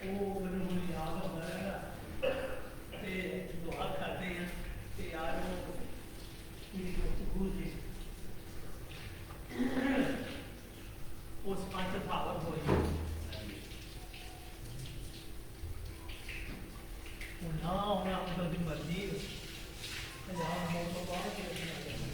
وہ ਮੈਨੂੰ ਯਾਦ ਆਉਂਦਾ ਹੈਗਾ ਤੇ ਦੁਆ ਕਰਦੇ ਆ ਕਿ ਯਾਰ ਉਹ ਮੇਰੀ ਗੁਰੂ ਜੀ ਉਸ ਪੰਜ ਭਾਵਕ ਹੋਈ ਉਹ ਨਾ ਉਹਨਾਂ ਉਹਨਾਂ ਦੀ ਮਰਜ਼ੀ ਯਾਰ ਮੌਤ ਤੋਂ ਬਾਅਦ ਕੀ ਕਰਨਾ ਚਾਹੀਦਾ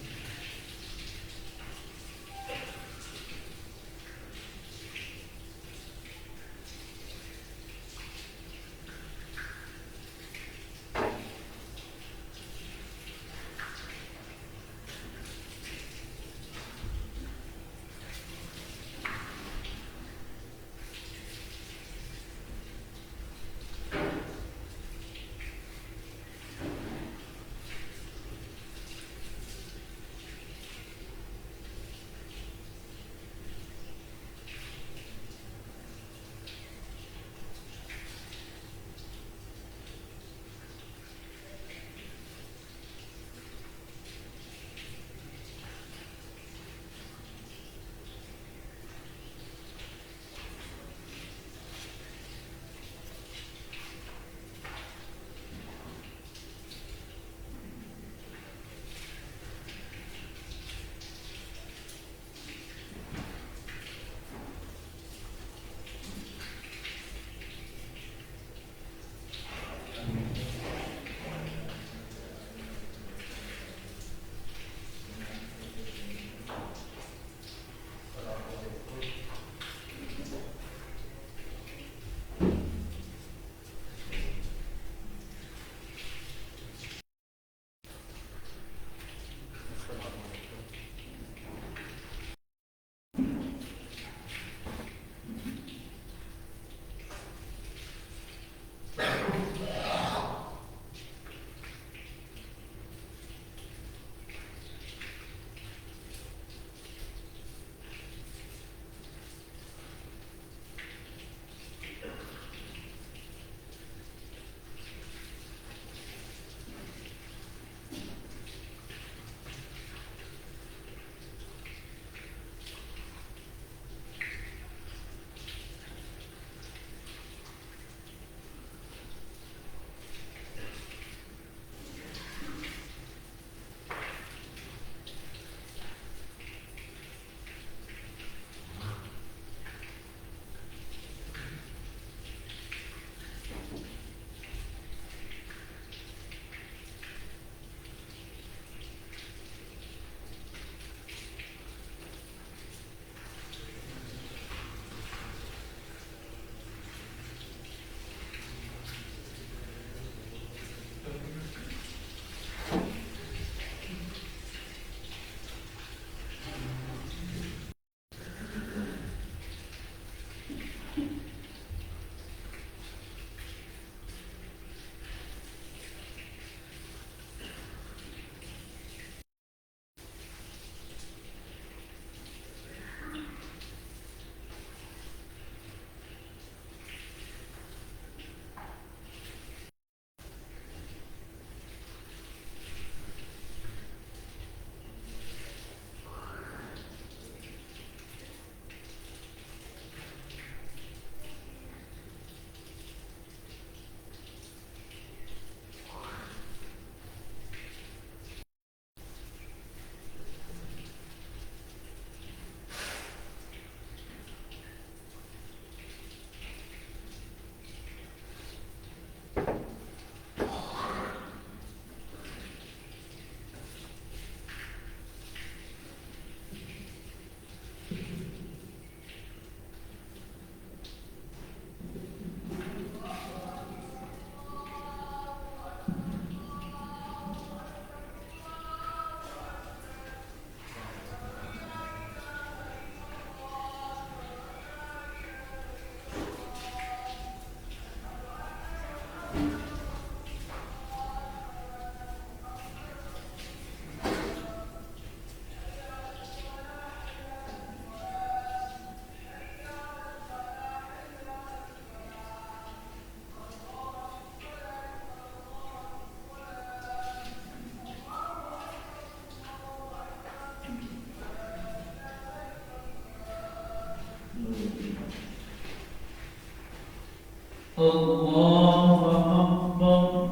الله أكبر.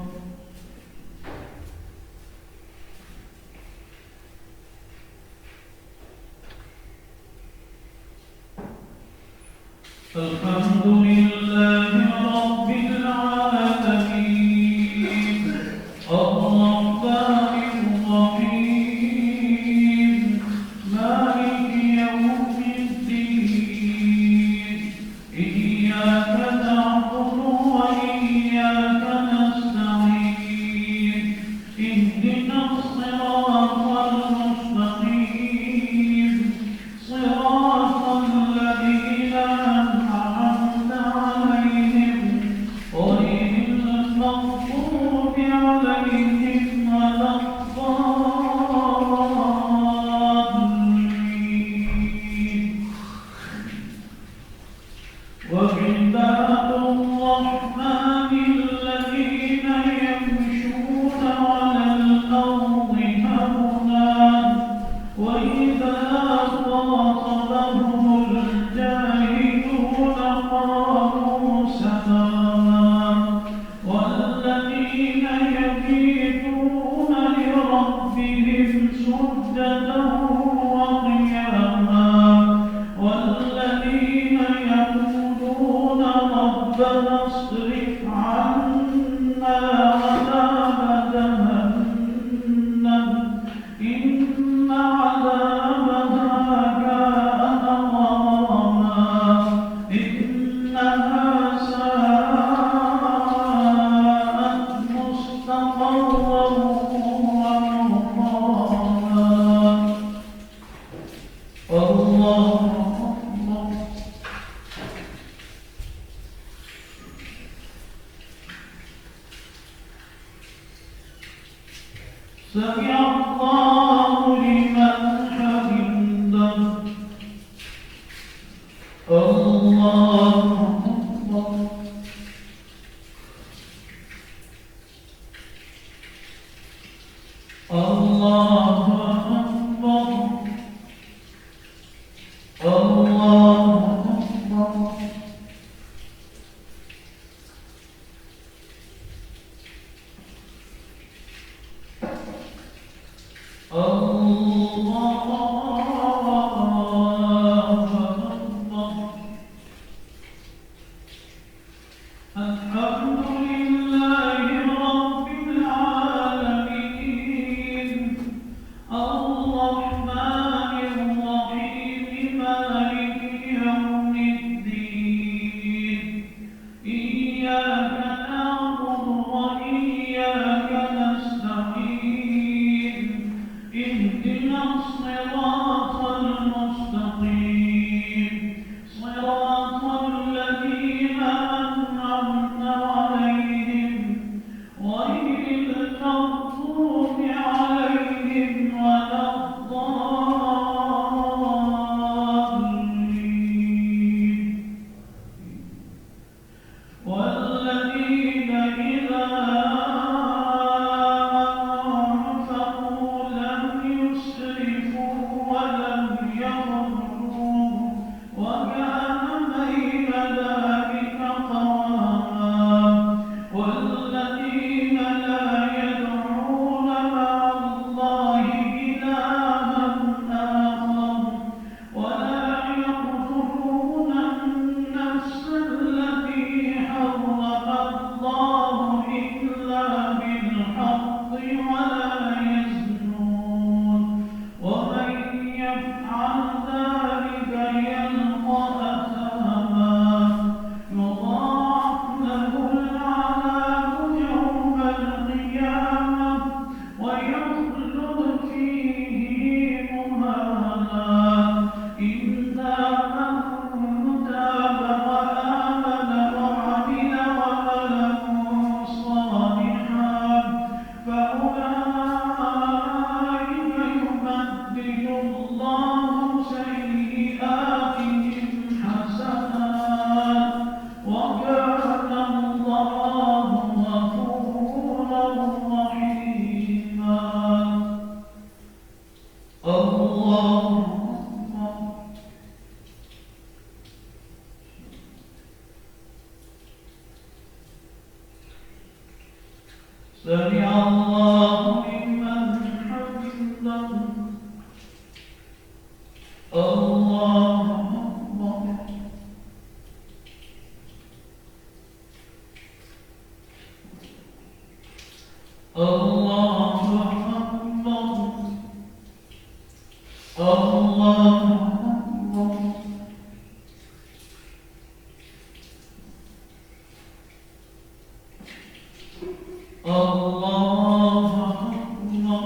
الحمد لله رب العالمين الرحمن الرحيم مالك يوم الدين إياك نعبد وإياك نستعين اهدنا الصراط المستقيم صراط الذين أنعمت عليهم غير المغضوب عليهم ولا الضالين. وعباد الرحمن الذين يمشون على الأرض هونا وإذا خاطبهم الجاهلون قالوا سلاما والذين يبيتون لربهم سجدا وقياما والذين يقولون ربنا اصرف عنا عذاب جهنم إن عذابها كان غراما إنها ساءت مستقرا ومقاما. الله أكبر. سمع الله لمن حمده. الله أكبر. الله أكبر. الله أكبر. الحمد لله رب العالمين الرحمن الرحيم مالك يوم الدين إياك نعبد وإياك نستعين اهدنا الصراط المستقيم صراط الذين أنعمت عليهم سمع الله لمن حمده الله أكبر الله أكبر الله أكبر الله أكبر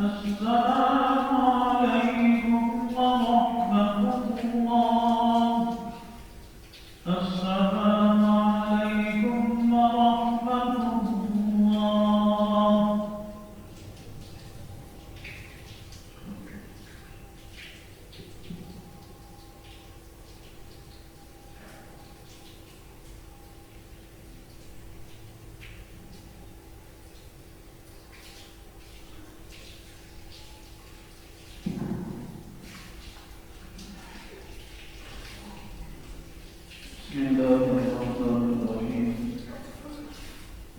السلام عليكم ورحمة الله السلام عليكم ورحمة الله بسم الله الرحمن الرحيم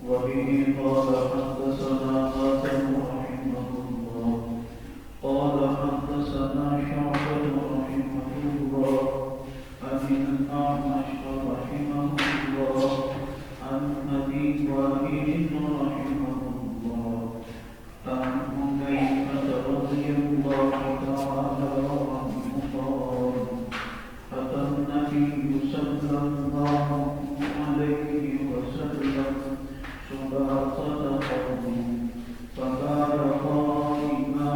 وبه قال حدثنا آدم رحمه الله قال حدثنا شعبة رحمه الله عن الأعمش رحمه الله عن أبي وائل رحمه الله عن حذيفة رضي الله تعالى عنه قال أتى النبي صلى الله عليه وسلم سباطة قوم فقال قائما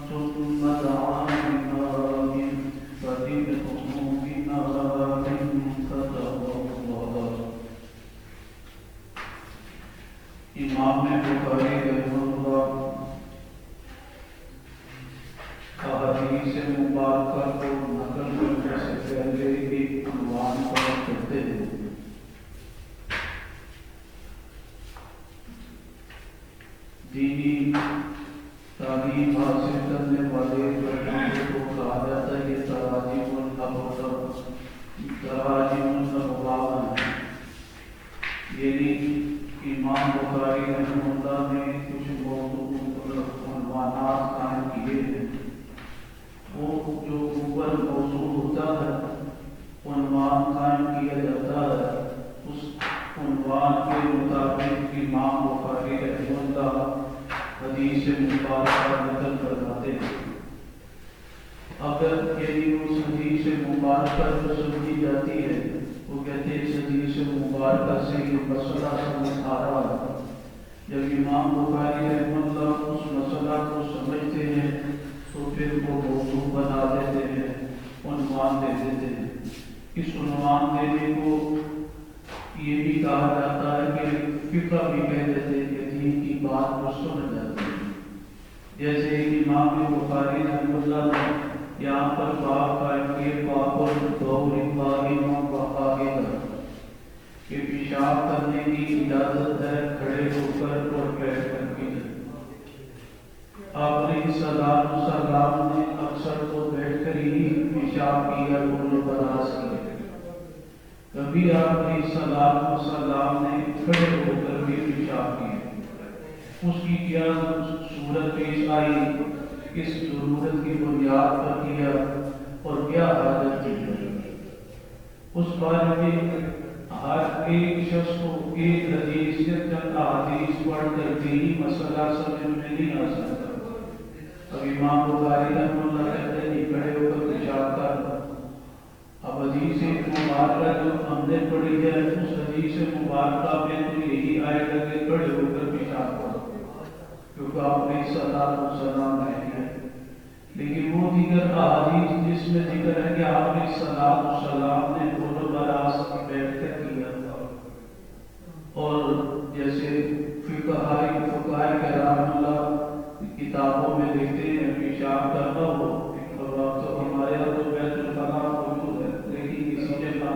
ثم دعا بماء فدلته بماء فتوضأ. امام بخاری رحمہ اللہ احادیث مبارکہ کو نقل کرنے سے پہلے ایک عنوان پر کرتے ہیں. دینی تعلیم حاصل کرنے والے لوگوں کو کہا جاتا ہے یہ تراجم الابواب ہے. یعنی امام بخاری رحمہ اللہ نے کچھ عنوانات قائم کیے ہیں. وہ جو اوپر موضوع ہوتا ہے عنوان قائم کیا جاتا ہے اس عنوان کے مطابق امام بخاری رحمہ اللہ حدیث مبارکہ نقل کرواتے ہیں. اگر یعنی اس حدیث مبارکہ جو سمجھی جاتی ہے وہ کہتے ہیں اس حدیث مبارکہ سے یہ مسئلہ سمجھ آ رہا ہے. جب امام بخاری رحمہ اللہ اس مسئلہ کو سمجھتے ہیں تو پھر وہ موضوع بنا دیتے ہیں, عنوان دے دیتے ہیں. اس عنوان دینے کو یہ بھی کہا جاتا ہے کہ فقہ بھی کہہ دیتے ہیں کہ دین کی بات کو سمجھ جاتے ہیں. جیسے امام بخاری رحمہ اللہ نے یہاں پر باب قائم کیے باب الدور قائم و قاعدہ کہ پیشاب کرنے کی اجازت ہے کھڑے ہو کر اور بیٹھ کر کی. آپ نے سلام نے اکثر تو بیٹھ کر ہی پیشاب کیا اور براز کیا. کبھی آپ نے سلام نے کھڑے ہو کر بھی پیشاب کیا. اس کی کیا صورت پیش آئی, کس ضرورت کی بنیاد پر کیا اور کیا حاجت کی. اس بارے میں ہر ایک شخص کو ایک حدیث یا چند احادیث پڑھ کر دینی مسئلہ سمجھ میں نہیں آ سکتا. اب امام بخاری رحمہ اللہ کہتے ہیں کھڑے ہو کر پیشاب کرنا. اب حدیث مبارکہ جو ہم نے پڑھی ہے اس حدیث مبارکہ میں تو یہی آئے گا کہ کھڑے ہو کر پیشاب کرو, جو آپ علیہ السلام نے کیا. لیکن وہ دیگر احادیث جس میں ذکر ہے کہ آپ علیہ السلام نے دونوں براس بیٹھ کر کیا تھا، اور جیسے فقہائے کرام اللہ کتابوں میں لکھتے ہیں پیشاب کرنا ہو، اور تو ہمارے یہاں تو بیت الخلا موجود ہے، لیکن کسی جگہ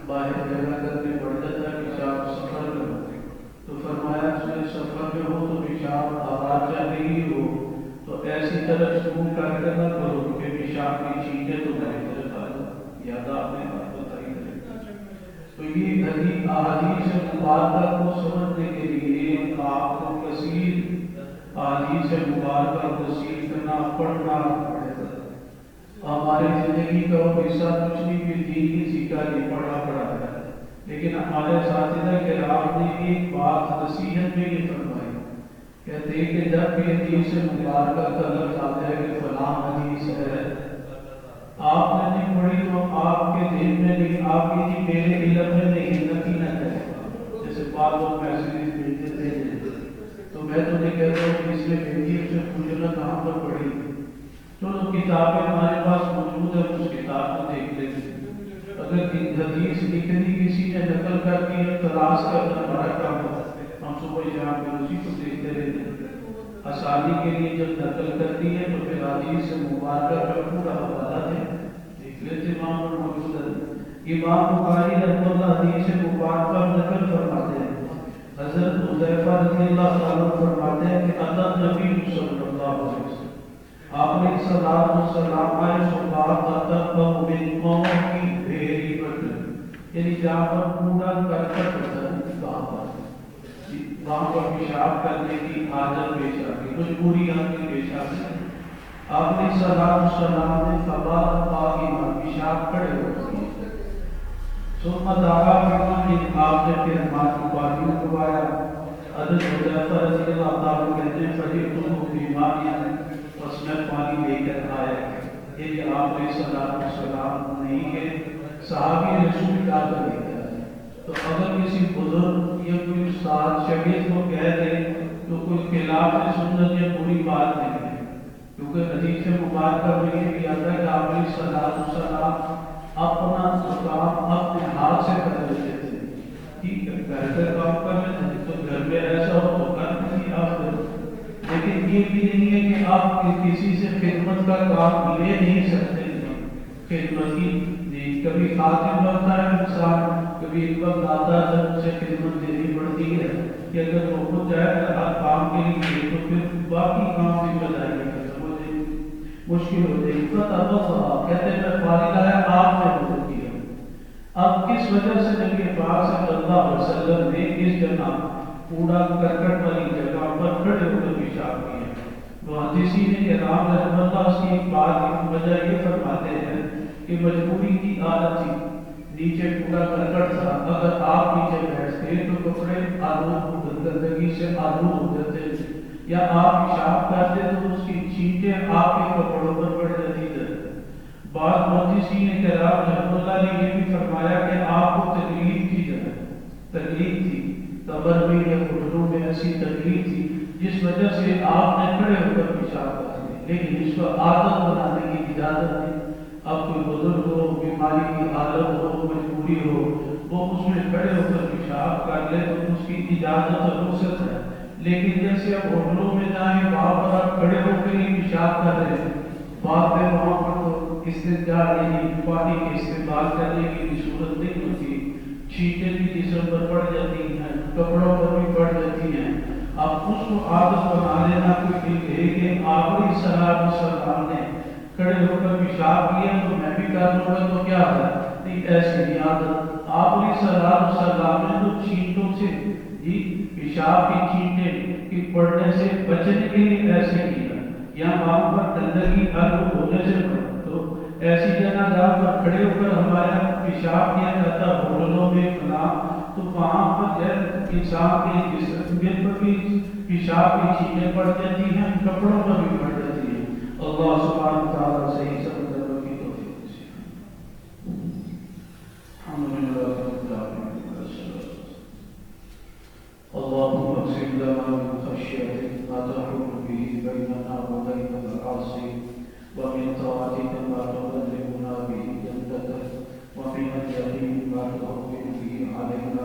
باہر جگہ کرنے پڑ جاتا ہے پیشاب سفر میں ہو، تو فرمایا سفر میں ہو تو پیشاب آواز چل رہی ہو تو ایسی طرح سکون کر کے نہ کرو کہ پیشاب کی چیزیں تو میری طرف آ جائے. یاد آپ نے بات بتائی ہے. تو یہ احادیث مبارکہ کو سمجھنے کے لیے آپ کو کثیر احادیث مبارکہ کو سیکھنا پڑھنا پڑے گا. ہماری زندگی کا وہ حصہ کچھ نہیں بھی دین کی سیکھا نہیں پڑھا ہے، لیکن ہمارے اساتذہ کرام نے ایک بات نصیحت میں یہ فرمائی، کہتے ہیں کہ جب بھی حدیث مبارکہ کا لفظ آتا ہے کہ فلاں حدیث ہے، آپ نے نہیں پڑھی تو آپ کے دل میں نہیں، آپ کی جی میرے علم میں نہیں، نفی نہ کرے. جیسے بعض لوگ میسیج بھیج دیتے ہیں تو میں تو نہیں کہتا ہوں کہ اس میں بھیجی سے پوچھنا کہاں پر پڑھی. چلو کتابیں ہمارے پاس موجود ہے، اس کتاب کو دیکھ لیں. اگر حدیث لکھنی کسی نے نقل کر دی ہے تلاش کرنا بڑا کام ہوتا ہے. ہم صبح شام میں اسی کو دیکھتے رہتے ہیں. آسانی کے لیے جب نقل کرتی ہے تو پھر حدیث مبارکہ کا پورا حوالہ دیں دیکھ لیتے. امام پر موجود ہے. امام بخاری رحمۃ اللہ حدیث مبارکہ نقل فرماتے ہیں. حضرت حذیفہ رضی اللہ عنہ فرماتے ہیں کہ اتى النبی صلی اللہ علیہ وسلم، آپ نے السلام آئے صبح تطبق من قوم کی بھیری بٹن، یعنی جہاں پر کوڑا کرکٹ ہوتا ہے وہاں پر پیشاب کرنے کی عادت پیش آ گئی، مجبوری آپ کی پیش آ گئی. آپ نے السلام نے فبال قائما پیشاب کھڑے ہو گئے. ثم دعا بمن، آپ نے پھر ہاتھ کو پانی میں ڈبایا. حضرت حذیفہ رضی اللہ تعالیٰ کہتے ہیں فجئتہ بیمانیا، اس میں پانی لے کر آیا. یہ آپ علیہ السلام نہیں کہ صحابی رسول کا لے کر آئے. تو اگر کسی بزرگ یا کوئی استاد شاگرد کو کہہ دے تو کوئی خلاف سنت یا بری بات نہیں ہے، کیونکہ حدیث مبارکہ میں یہ بھی آتا ہے کہ آپ علیہ السلام اپنا کام اپنے ہاتھ سے کر لیتے تھے. ٹھیک ہے، گھر کا کام کر لیتے تھے تو گھر میں ایسا ہو تو کر نہیں آپ کرو، لیکن یہ بھی نہیں ہے کہ آپ کسی سے خدمت کا کام لے نہیں سکتے. خدمت کی کبھی خادم بنتا ہے انسان، کبھی ایک وقت آتا ہے جب اسے خدمت دینی پڑتی ہے کہ اگر وہ خود جائے گا ہر کام کے لیے تو پھر باقی کام بھی بتائے گا، مشکل ہو جائے گی. کہتے ہیں میں فارغ آیا، آپ نے مدد کیا. اب کس وجہ سے نبی پاک صلی اللہ علیہ وسلم نے اس جگہ کوڑا کرکٹ والی جگہ پر کھڑے ہو کر پیشاب کیا؟ محدثین کرام رحمۃ اللہ اس کی ایک بات کی وجہ یہ فرماتے ہیں کہ مجبوری کی عادت تھی، نیچے کوڑا کرکٹ تھا، اگر آپ نیچے بیٹھتے تو کپڑے آلود گندگی سے آلود ہو جاتے تھے، یا آپ پیشاب کرتے تو اس کی چھینٹیں آپ کے کپڑوں پر پڑ جاتی تھی. بعض محدثین کرام رحمۃ اللہ نے یہ بھی فرمایا کہ آپ کو تکلیف کی جائے، تکلیف تھی قبر میں یا گھٹنوں میں ایسی تکلیف تھی جس وجہ سے آپ نے کھڑے ہو کر پیشاب کر دیا، لیکن اس کو عادت بنانے کی اجازت نہیں. اب کوئی بزرگ ہو، بیماری کی حالت ہو، مجبوری ہو، وہ اس میں کھڑے ہو کر پیشاب کر لے تو اس کی اجازت اور رخصت ہے. لیکن جیسے اب ہوٹلوں میں جائیں وہاں پر آپ کھڑے ہو کر ہی پیشاب کر رہے ہیں، بعد میں وہاں پر تو استنجا یعنی پانی کے استعمال کرنے کی صورت نہیں ہوتی، چھینٹیں بھی جسم پر پڑ جاتی ہیں، کپڑوں پر بھی پڑ جاتی ہیں. اب اس کو عادت بنا لینا کوئی کہے کہ آپ علیہ السلام نے کھڑے ہو کر پیشاب کیا تو میں بھی کر لوں گا تو کیا ہے، نہیں ایسی نہیں عادت. آپ علیہ السلام نے تو چھینٹوں سے پیشاب کی چھینٹیں کی پڑنے سے بچنے کے لیے ایسے کیا، یا وہاں پر گندگی آلود ہونے سے تو ایسی جگہ جہاں پر کھڑے ہو کر ہمارا پیشاب کیا جاتا ہوٹلوں میں فلاں، تو وہاں پر انسان کے جسم پر بھی پیشاب کی چھینٹیں پڑ جاتی ہیں، کپڑوں پر بھی پڑ جاتی ہیں. اللہ سبحانہ وتعالیٰ صحیح سمجھ کرنے کی توفیق سے. الحمدللہ رب العالمین. اللهم اقسم لنا من خشيتك ما تحول به بيننا وبين المعاصي، ومن طاعتك ما تبلغنا به جنتك، ومن اليقين ما تهون به علينا